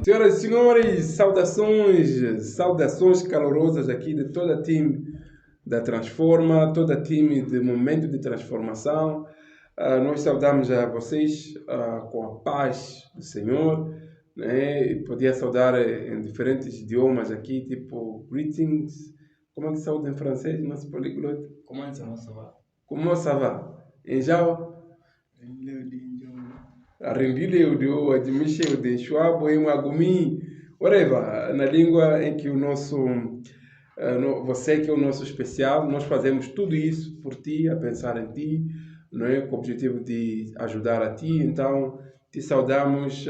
Senhoras e senhores, saudações calorosas aqui de toda a time da Transforma, toda a time de Momento de Transformação. Nós saudamos a vocês com a paz do Senhor, né? E podia saudar em diferentes idiomas aqui, tipo greetings. Como é que saúde em francês, nosso poliglota? Comment ça va? Comment ça va? Em Jao? Arendile o admishe o de Schwab, em Agumi, whatever, na língua em que o nosso, você que é o nosso especial, nós fazemos tudo isso por ti, a pensar em ti, não é? Com o objetivo de ajudar a ti, então te saudamos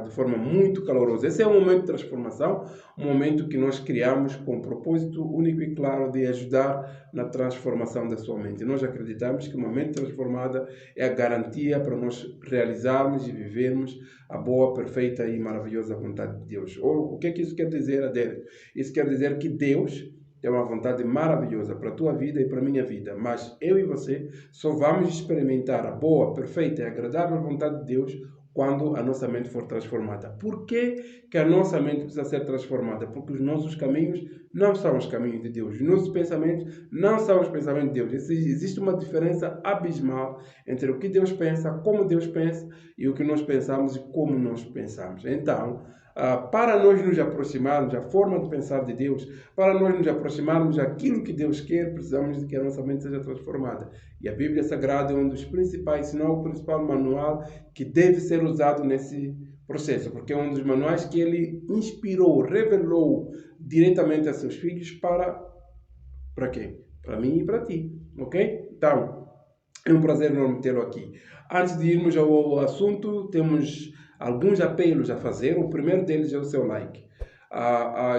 de forma muito calorosa. Esse é um momento de transformação, um momento que nós criamos com o propósito único e claro de ajudar na transformação da sua mente. Nós acreditamos que o momento transformado é a garantia para nós realizarmos e vivermos a boa, perfeita e maravilhosa vontade de Deus. O que é que isso quer dizer, Adélio? Isso quer dizer que Deus tem uma vontade maravilhosa para a tua vida e para a minha vida, mas eu e você só vamos experimentar a boa, perfeita e agradável vontade de Deus quando a nossa mente for transformada. Por que a nossa mente precisa ser transformada? Porque os nossos caminhos não são os caminhos de Deus. Os nossos pensamentos não são os pensamentos de Deus. Existe uma diferença abismal entre o que Deus pensa, como Deus pensa, e o que nós pensamos e como nós pensamos. Então, para nós nos aproximarmos da forma de pensar de Deus, para nós nos aproximarmos daquilo que Deus quer, precisamos de que a nossa mente seja transformada. E a Bíblia Sagrada é um dos principais, se não o principal manual que deve ser usado nesse processo, porque é um dos manuais que ele inspirou, revelou diretamente a seus filhos para quem? Para mim e para ti, ok? Então, é um prazer enorme tê-lo aqui. Antes de irmos ao assunto, temos alguns apelos a fazer. O primeiro deles é o seu like.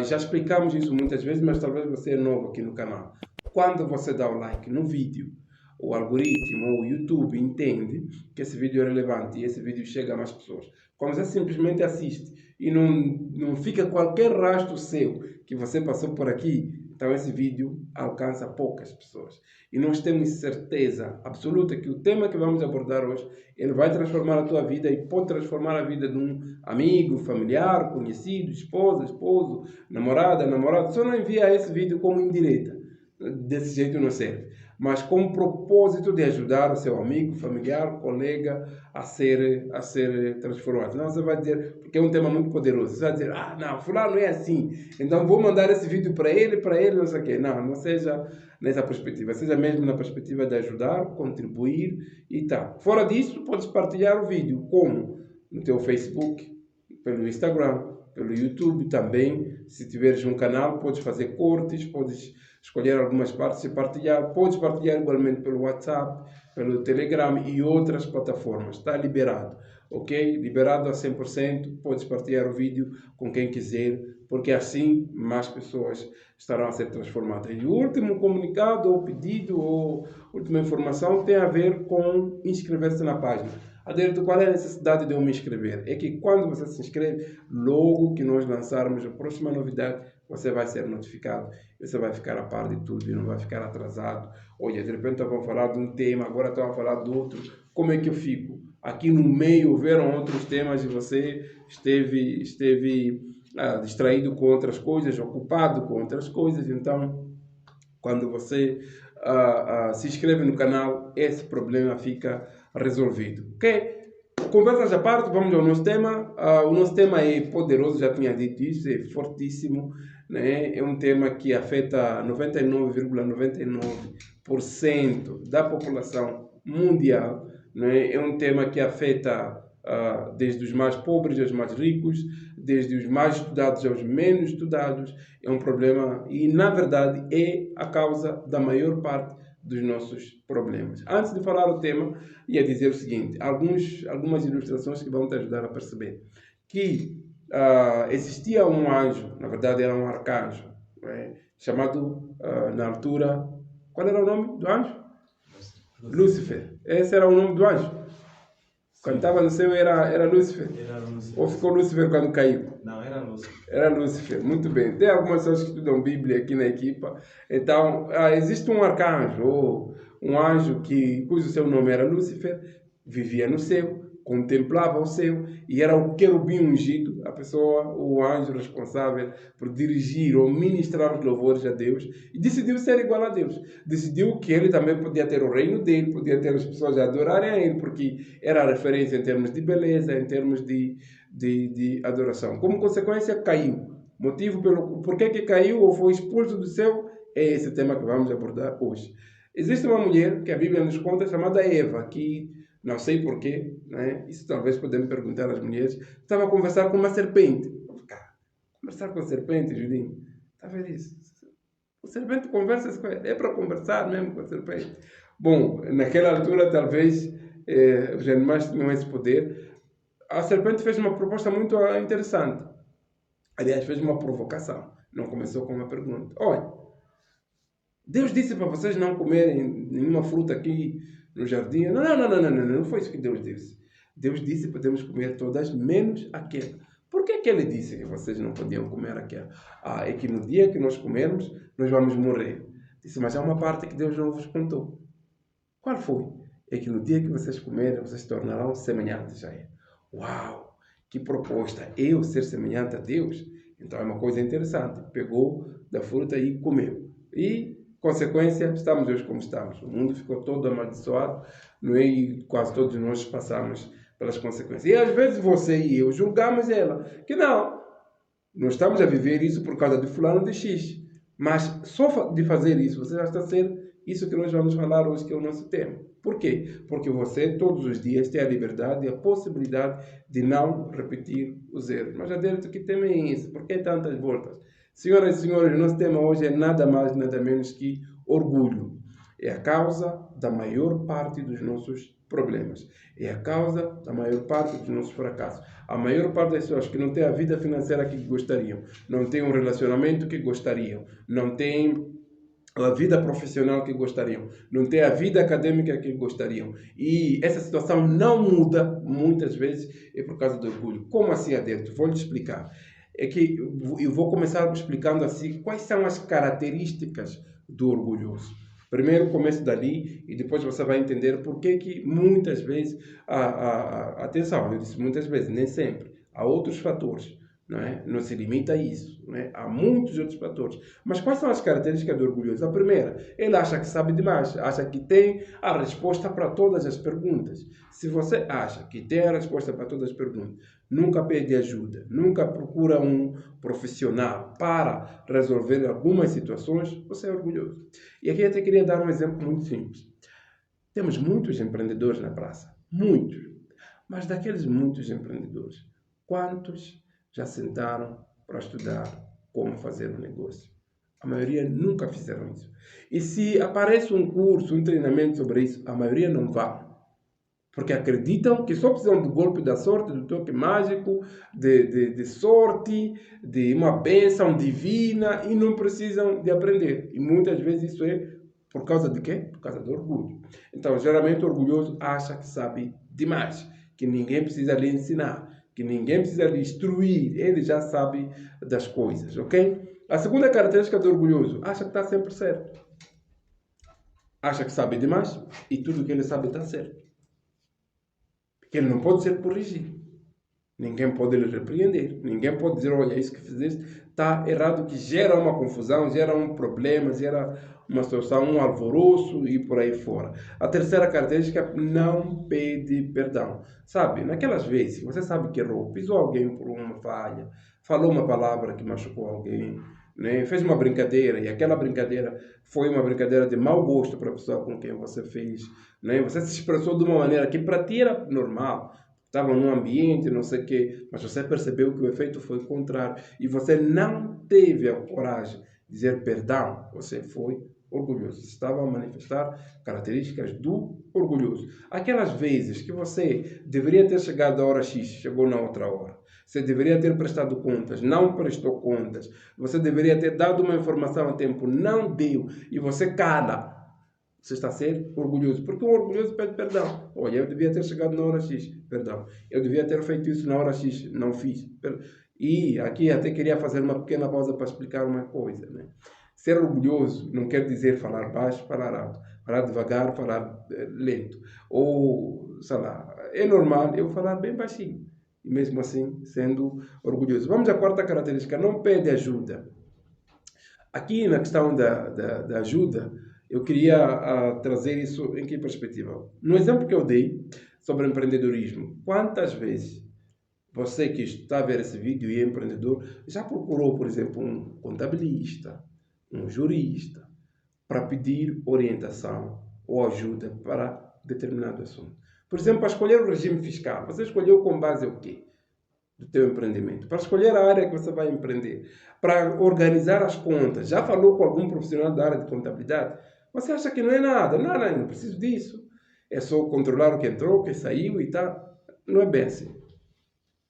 Já explicamos isso muitas vezes, mas talvez você é novo aqui no canal. Quando você dá o like no vídeo, o algoritmo ou o YouTube entende que esse vídeo é relevante e esse vídeo chega a mais pessoas. Quando você simplesmente assiste e não fica qualquer rastro seu que você passou por aqui, então esse vídeo alcança poucas pessoas. E nós temos certeza absoluta que o tema que vamos abordar hoje, ele vai transformar a tua vida e pode transformar a vida de um amigo, familiar, conhecido, esposo, namorada. Só não envia esse vídeo como indireta. Desse jeito não serve. Mas com o propósito de ajudar o seu amigo, familiar, colega a ser transformado. Não, você vai dizer, porque é um tema muito poderoso, você vai dizer, não, fulano é assim, então vou mandar esse vídeo para ele, não sei o quê. Não seja nessa perspectiva, seja mesmo na perspectiva de ajudar, contribuir e tal. Fora disso, podes partilhar o vídeo, como no teu Facebook, pelo Instagram, pelo YouTube também. Se tiveres um canal, podes fazer cortes, podes escolher algumas partes e partilhar. Podes partilhar igualmente pelo WhatsApp, pelo Telegram e outras plataformas. Está liberado, ok? Liberado a 100%. Podes partilhar o vídeo com quem quiser, porque assim mais pessoas estarão a ser transformadas. E o último comunicado, ou pedido, ou última informação tem a ver com inscrever-se na página. Adérito, qual é a necessidade de eu me inscrever? É que quando você se inscreve, logo que nós lançarmos a próxima novidade, você vai ser notificado. Você vai ficar a par de tudo e não vai ficar atrasado. Olha, de repente estavam a falar de um tema, agora estão a falar de outro. Como é que eu fico? Aqui no meio houveram outros temas e você esteve distraído com outras coisas, ocupado com outras coisas. Então, quando você se inscreve no canal, esse problema fica resolvido. Ok? Conversas à parte, vamos ao nosso tema. O nosso tema é poderoso, já tinha dito isso, é fortíssimo, né? É um tema que afeta 99,99% da população mundial, né? É um tema que afeta desde os mais pobres aos mais ricos, desde os mais estudados aos menos estudados. É um problema e, na verdade, é a causa da maior parte dos nossos problemas. Antes de falar o tema, ia dizer o seguinte, algumas ilustrações que vão te ajudar a perceber que existia um anjo, na verdade era um arcanjo, né, chamado, na altura, qual era o nome do anjo? Lúcifer. Esse era o nome do anjo. Quando estava no céu era Lúcifer? Era Lúcifer. Ou ficou Lúcifer quando caiu? Não, era Lúcifer. Era Lúcifer, muito bem. Tem algumas pessoas que estudam Bíblia aqui na equipa. Então, existe um arcanjo, ou um anjo cujo seu nome era Lúcifer, vivia no céu, contemplava o céu e era o querubim ungido, a pessoa, o anjo responsável por dirigir ou ministrar os louvores a Deus, e decidiu ser igual a Deus. Decidiu que ele também podia ter o reino dele, podia ter as pessoas a adorarem a ele, porque era a referência em termos de beleza, em termos de adoração. Como consequência, caiu. Motivo pelo porquê que caiu ou foi expulso do céu é esse tema que vamos abordar hoje. Existe uma mulher que a Bíblia nos conta chamada Eva, que não sei porquê, né? Isso talvez podemos perguntar às mulheres. Estava a conversar com uma serpente. Cara, conversar com serpente, Judinho? Está a ver isso? O serpente conversa com ele. É para conversar mesmo com a serpente. Bom, naquela altura talvez os animais tinham esse poder. A serpente fez uma proposta muito interessante. Aliás, fez uma provocação. Não começou com uma pergunta. Olha, Deus disse para vocês não comerem nenhuma fruta aqui no jardim. Não foi isso que Deus disse. Deus disse que podemos comer todas, menos aquela. Por que ele disse que vocês não podiam comer aquela? É que no dia que nós comermos, nós vamos morrer. Disse, mas há uma parte que Deus não vos contou. Qual foi? É que no dia que vocês comerem, vocês se tornarão semelhantes a Ele. Uau! Que proposta! Eu ser semelhante a Deus? Então é uma coisa interessante. Pegou da fruta e comeu. E consequência, estamos hoje como estamos. O mundo ficou todo amaldiçoado, não é? E quase todos nós passamos pelas consequências. E às vezes você e eu julgamos ela, que não estamos a viver isso por causa de fulano de X. Mas só de fazer isso, você já está a ser isso que nós vamos falar hoje, que é o nosso tema. Por quê? Porque você, todos os dias, tem a liberdade e a possibilidade de não repetir os erros. Mas adentro, que tema é esse? Por que tantas voltas? Senhoras e senhores, o nosso tema hoje é nada mais, nada menos que orgulho. É a causa da maior parte dos nossos problemas. É a causa da maior parte dos nossos fracassos. A maior parte das pessoas que não têm a vida financeira que gostariam, não têm um relacionamento que gostariam, não têm a vida profissional que gostariam, não têm a vida acadêmica que gostariam. E essa situação não muda, muitas vezes, é por causa do orgulho. Como assim adentro? Vou lhe explicar. É que eu vou começar explicando assim quais são as características do orgulhoso. Primeiro começo dali e depois você vai entender por que muitas vezes, atenção, eu disse muitas vezes, nem sempre, há outros fatores, não é? Não se limita a isso, não é? Há muitos outros fatores. Mas quais são as características do orgulhoso? A primeira, ele acha que sabe demais, acha que tem a resposta para todas as perguntas. Se você acha que tem a resposta para todas as perguntas, nunca pede ajuda, nunca procura um profissional para resolver algumas situações, você é orgulhoso. E aqui eu até queria dar um exemplo muito simples. Temos muitos empreendedores na praça, muitos. Mas daqueles muitos empreendedores, quantos já sentaram para estudar como fazer um negócio? A maioria nunca fizeram isso. E se aparece um curso, um treinamento sobre isso, a maioria não vai. Porque acreditam que só precisam do golpe da sorte, do toque mágico, de sorte, de uma bênção divina e não precisam de aprender. E muitas vezes isso é por causa de quê? Por causa do orgulho. Então, geralmente o orgulhoso acha que sabe demais, que ninguém precisa lhe ensinar, que ninguém precisa lhe instruir, ele já sabe das coisas, ok? A segunda característica do orgulhoso, acha que está sempre certo. Acha que sabe demais e tudo que ele sabe está certo. Que ele não pode ser corrigido. Ninguém pode lhe repreender. Ninguém pode dizer, olha, isso que fizeste está errado, que gera uma confusão, gera um problema, gera uma situação, um alvoroço e por aí fora. A terceira característica, não pede perdão. Sabe, naquelas vezes, você sabe que errou, pisou alguém por uma falha, falou uma palavra que machucou alguém, né? Fez uma brincadeira e aquela brincadeira foi uma brincadeira de mau gosto para a pessoa com quem você fez, né? Você se expressou de uma maneira que para ti era normal, estava num ambiente, não sei o quê, mas você percebeu que o efeito foi o contrário e você não teve a coragem de dizer perdão, você foi orgulhoso. Você estava a manifestar características do orgulhoso. Aquelas vezes que você deveria ter chegado à hora X, chegou na outra hora. Você deveria ter prestado contas, não prestou contas. Você deveria ter dado uma informação a tempo, não deu. E você cala. Você está a ser orgulhoso. Porque o orgulhoso pede perdão. Olha, eu devia ter chegado na hora X. Perdão. Eu devia ter feito isso na hora X. Não fiz. E aqui até queria fazer uma pequena pausa para explicar uma coisa, né? Ser orgulhoso não quer dizer falar baixo, falar alto. Falar devagar, falar lento. Ou, sei lá, é normal eu falar bem baixinho. E mesmo assim, sendo orgulhoso. Vamos à quarta característica, não pede ajuda. Aqui na questão da ajuda, eu queria trazer isso em que perspectiva? No exemplo que eu dei sobre empreendedorismo, quantas vezes você que está a ver esse vídeo e é empreendedor, já procurou, por exemplo, um contabilista, um jurista, para pedir orientação ou ajuda para determinado assunto? Por exemplo, para escolher o regime fiscal, você escolheu com base em quê? Do teu empreendimento, para escolher a área que você vai empreender, para organizar as contas. Já falou com algum profissional da área de contabilidade? Você acha que não é nada? Não, não preciso disso. É só controlar o que entrou, o que saiu e tal. Não é bem assim.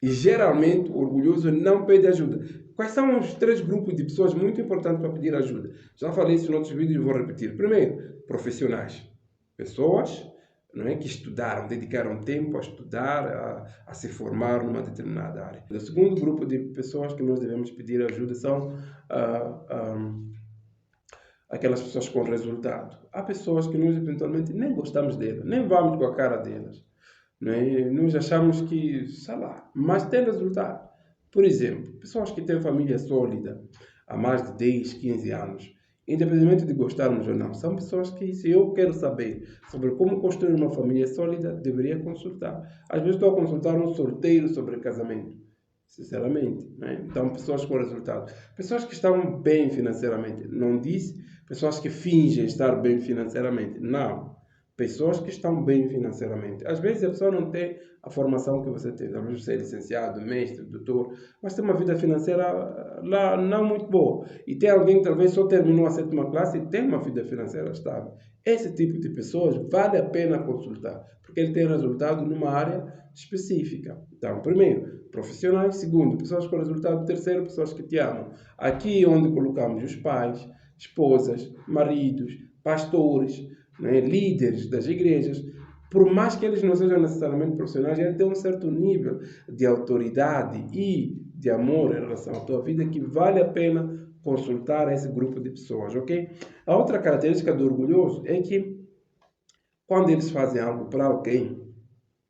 E geralmente o orgulhoso não pede ajuda. Quais são os três grupos de pessoas muito importantes para pedir ajuda? Já falei isso em outros vídeos e vou repetir. Primeiro, profissionais. Pessoas, não é, que estudaram, dedicaram tempo a estudar, a se formar numa determinada área. O segundo grupo de pessoas que nós devemos pedir ajuda são aquelas pessoas com resultado. Há pessoas que nós eventualmente nem gostamos delas, nem vamos com a cara delas. Não é? Nós achamos que, sei lá, mas tem resultado. Por exemplo, pessoas que têm família sólida há mais de 10, 15 anos, independente de gostarmos ou não, são pessoas que, se eu quero saber sobre como construir uma família sólida, deveria consultar. Às vezes estou a consultar um sorteiro sobre casamento, sinceramente. Né? Então, pessoas com resultado. Pessoas que estão bem financeiramente. Não disse pessoas que fingem estar bem financeiramente. Não. Pessoas que estão bem financeiramente. Às vezes a pessoa não tem a formação que você tem. Talvez você é licenciado, mestre, doutor, mas tem uma vida financeira lá não muito boa. E tem alguém que talvez só terminou a 7ª classe e tem uma vida financeira estável. Esse tipo de pessoas vale a pena consultar, porque ele tem resultado numa área específica. Então, primeiro, profissionais. Segundo, pessoas com resultado. Terceiro, pessoas que te amam. Aqui é onde colocamos os pais, esposas, maridos, pastores, né, líderes das igrejas. Por mais que eles não sejam necessariamente profissionais, eles têm um certo nível de autoridade e de amor em relação à tua vida que vale a pena consultar esse grupo de pessoas, ok? A outra característica do orgulhoso é que quando eles fazem algo para alguém,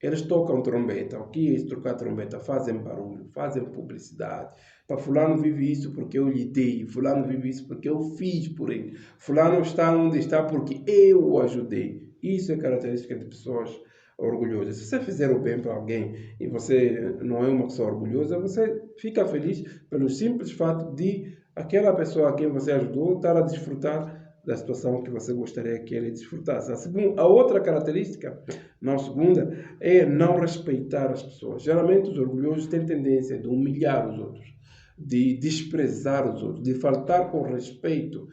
eles tocam trombeta. O que é isso, tocar trombeta? Fazem barulho, fazem publicidade. Para fulano vive isso porque eu lhe dei. Fulano vive isso porque eu fiz por ele. Fulano está onde está porque eu o ajudei. Isso é característica de pessoas orgulhosas. Se você fizer o bem para alguém e você não é uma pessoa orgulhosa, você fica feliz pelo simples fato de aquela pessoa a quem você ajudou estar a desfrutar da situação que você gostaria que ele desfrutasse. A outra característica, não segunda, é não respeitar as pessoas. Geralmente os orgulhosos têm tendência de humilhar os outros, de desprezar os outros, de faltar com respeito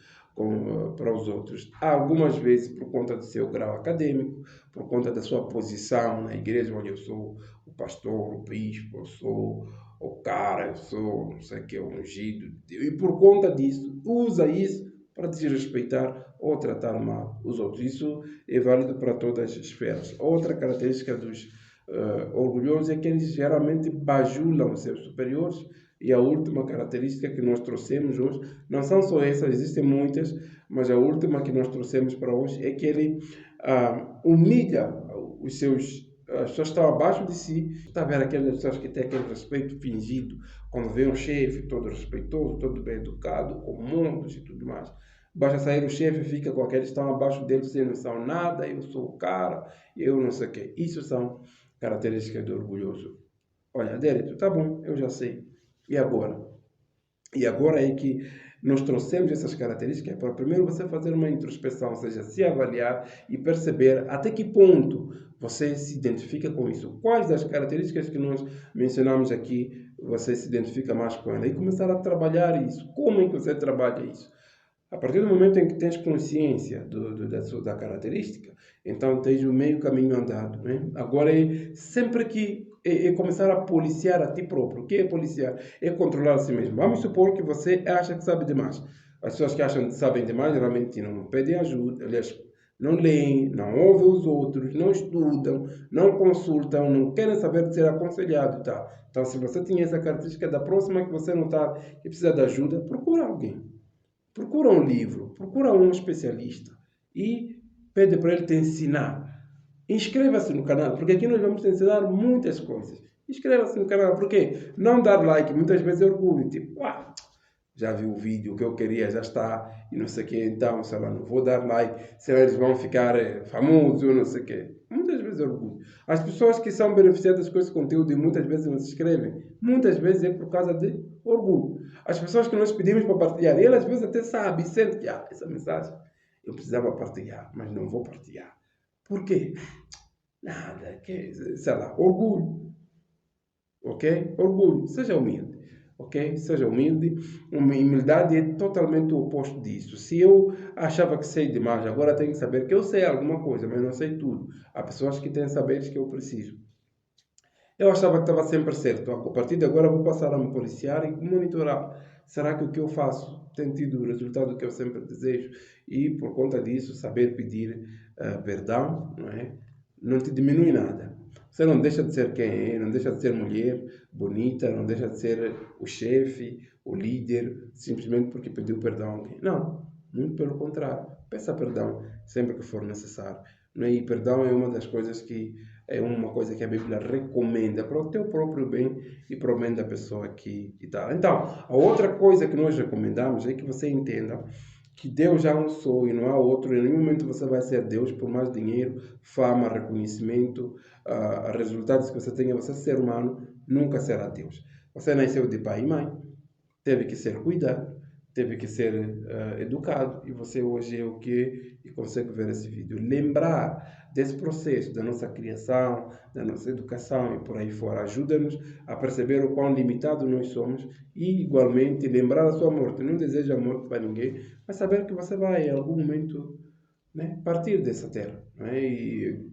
para os outros. Algumas vezes por conta do seu grau acadêmico, por conta da sua posição na igreja, onde eu sou o pastor, o bispo, eu sou o cara, eu sou não sei o que, o ungido. E por conta disso, usa isso para desrespeitar ou tratar mal os outros. Isso é válido para todas as esferas. Outra característica dos orgulhosos é que eles geralmente bajulam os seus superiores. E a última característica que nós trouxemos hoje, não são só essas, existem muitas, mas a última que nós trouxemos para hoje é que ele humilha os seus. As pessoas estão abaixo de si. Está a ver aquelas pessoas que têm aquele respeito fingido, quando vê um chefe todo respeitoso, todo bem educado, com montos e tudo mais. Basta sair o chefe e fica com aqueles que estão abaixo dele, sem noção nada, eu sou o cara, eu não sei o quê. Isso são características do orgulhoso. Olha, Dérito, tá bom, eu já sei. E agora? E agora é que nós trouxemos essas características para primeiro você fazer uma introspeção, ou seja, se avaliar e perceber até que ponto você se identifica com isso. Quais das características que nós mencionamos aqui você se identifica mais com ela? E começar a trabalhar isso. Como é que você trabalha isso? A partir do momento em que tens consciência da característica, então tens o meio caminho andado. Né? Agora é sempre que começar a policiar a ti próprio. O que é policiar? É controlar a si mesmo. Vamos supor que você acha que sabe demais. As pessoas que acham que sabem demais geralmente não pedem ajuda, aliás, não leem, não ouvem os outros, não estudam, não consultam, não querem saber de ser aconselhado. Tá? Então, se você tinha essa característica, da próxima que você notar que precisa de ajuda, procura alguém. Procura um livro, procura um especialista e pede para ele te ensinar Inscreva-se no canal, porque aqui nós vamos te ensinar muitas coisas. Inscreva-se no canal, porque não dar like muitas vezes é orgulho. Tipo, já vi o vídeo, o que eu queria já está, e não sei o quê, então, sei lá, não vou dar like, senão eles vão ficar famosos, não sei o quê. Muitas vezes é orgulho. As pessoas que são beneficiadas com esse conteúdo e muitas vezes não se inscrevem, muitas vezes é por causa de orgulho. As pessoas que nós pedimos para partilhar, elas às vezes até sabem, sentem que essa mensagem eu precisava partilhar, mas não vou partilhar. Por quê? Nada, sei lá, orgulho. Ok? Orgulho, seja humilde. Ok? Seja humilde. Humildade é totalmente o oposto disso. Se eu achava que sei demais, agora tenho que saber que eu sei alguma coisa, mas não sei tudo. Há pessoas que têm saberes que eu preciso. Eu achava que estava sempre certo. A partir de agora vou passar a me policiar e monitorar. Será que o que eu faço tem tido o resultado que eu sempre desejo? E por conta disso, saber pedir perdão, não é? Não te diminui nada. Você não deixa de ser quem é, não deixa de ser mulher bonita, não deixa de ser o chefe, o líder, simplesmente porque pediu perdão a alguém. Não, muito pelo contrário. Peça perdão sempre que for necessário. Não é? E perdão é uma das coisas que é uma coisa que a Bíblia recomenda para o teu próprio bem e para o bem da pessoa que está. Então, a outra coisa que nós recomendamos é que você entenda que Deus já um só e não há outro. Em nenhum momento você vai ser Deus por mais dinheiro, fama, reconhecimento, resultados que você tenha. Você, ser humano, nunca será Deus. Você nasceu de pai e mãe, teve que ser cuidado, teve que ser educado, e você hoje é o que e consegue ver esse vídeo. Lembrar desse processo da nossa criação, da nossa educação e por aí fora, ajuda-nos a perceber o quão limitado nós somos e, igualmente, lembrar da sua morte. Não deseja a morte para ninguém, mas saber que você vai, em algum momento, né, partir dessa terra. Né? E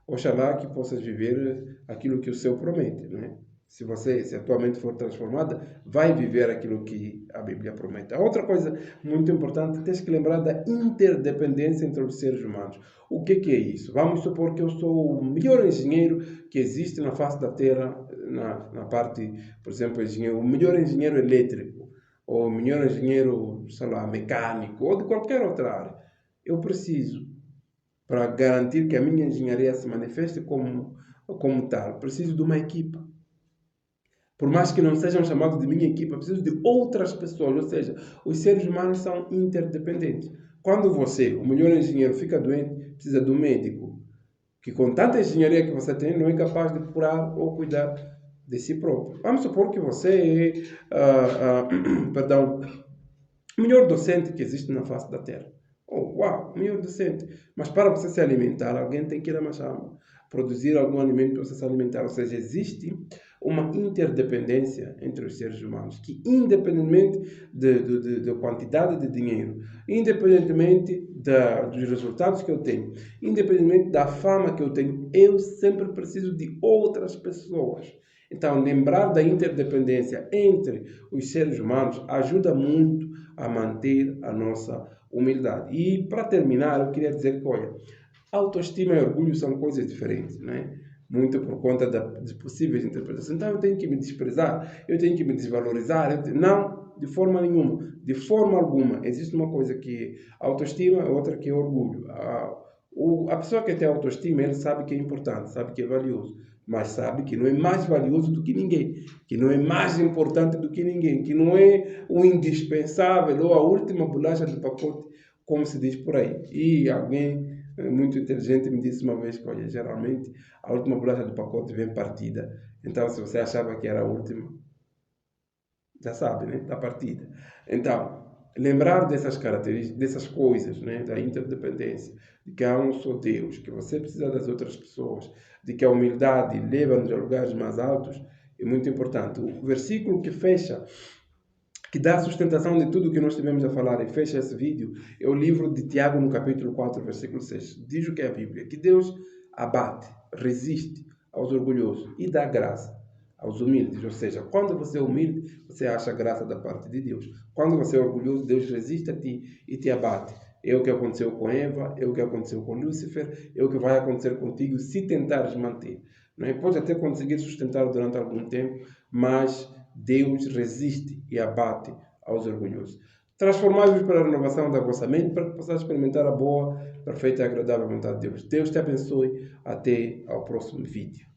oxalá que possas viver aquilo que o céu promete. Né? Se a tua mente for transformada, vai viver aquilo que a Bíblia promete. A outra coisa muito importante, tens que lembrar da interdependência entre os seres humanos. O que é isso? Vamos supor que eu sou o melhor engenheiro que existe na face da Terra, na parte, por exemplo, o melhor engenheiro elétrico, ou o melhor engenheiro, sei lá, mecânico, ou de qualquer outra área. Eu preciso, para garantir que a minha engenharia se manifeste como tal, preciso de uma equipa. Por mais que não sejam chamados de minha equipa, preciso de outras pessoas. Ou seja, os seres humanos são interdependentes. Quando você, o melhor engenheiro, fica doente, precisa de um médico que, com tanta engenharia que você tem, não é capaz de curar ou cuidar de si próprio. Vamos supor que você é, perdão, o melhor docente que existe na face da Terra. Oh, uau, melhor docente. Mas para você se alimentar, alguém tem que ir a machamba, produzir algum alimento para você se alimentar. Ou seja, existe uma interdependência entre os seres humanos, que independentemente da quantidade de dinheiro, independentemente dos resultados que eu tenho, independentemente da fama que eu tenho, eu sempre preciso de outras pessoas. Então, lembrar da interdependência entre os seres humanos ajuda muito a manter a nossa humildade. E, para terminar, eu queria dizer que, olha, autoestima e orgulho são coisas diferentes, né? Muito por conta de possíveis interpretações. Então, eu tenho que me desprezar, eu tenho que me desvalorizar. Não, de forma nenhuma, de forma alguma. Existe uma coisa que é autoestima, outra que é orgulho. A pessoa que tem autoestima, ele sabe que é importante, sabe que é valioso, mas sabe que não é mais valioso do que ninguém, que não é mais importante do que ninguém, que não é o indispensável ou a última bolacha do pacote, como se diz por aí. E alguém muito inteligente me disse uma vez que, olha, geralmente a última bolacha do pacote vem partida. Então, se você achava que era a última, já sabe, né? Da partida. Então, lembrar dessas características, dessas coisas, né? Da interdependência, de que há um só Deus, que você precisa das outras pessoas, de que a humildade leva-nos a lugares mais altos, é muito importante. O versículo que fecha, que dá sustentação de tudo o que nós tivemos a falar e fecha esse vídeo, é o livro de Tiago, no capítulo 4, versículo 6. Diz o que é a Bíblia, que Deus abate, resiste aos orgulhosos e dá graça aos humildes. Ou seja, quando você é humilde, você acha graça da parte de Deus. Quando você é orgulhoso, Deus resiste a ti e te abate. É o que aconteceu com Eva, é o que aconteceu com Lúcifer, é o que vai acontecer contigo se tentares manter. Não é? Pode até conseguir sustentar durante algum tempo, mas Deus resiste e abate aos orgulhosos. Transformai-vos pela renovação da vossa mente para que possais experimentar a boa, perfeita e agradável vontade de Deus. Deus te abençoe. Até ao próximo vídeo.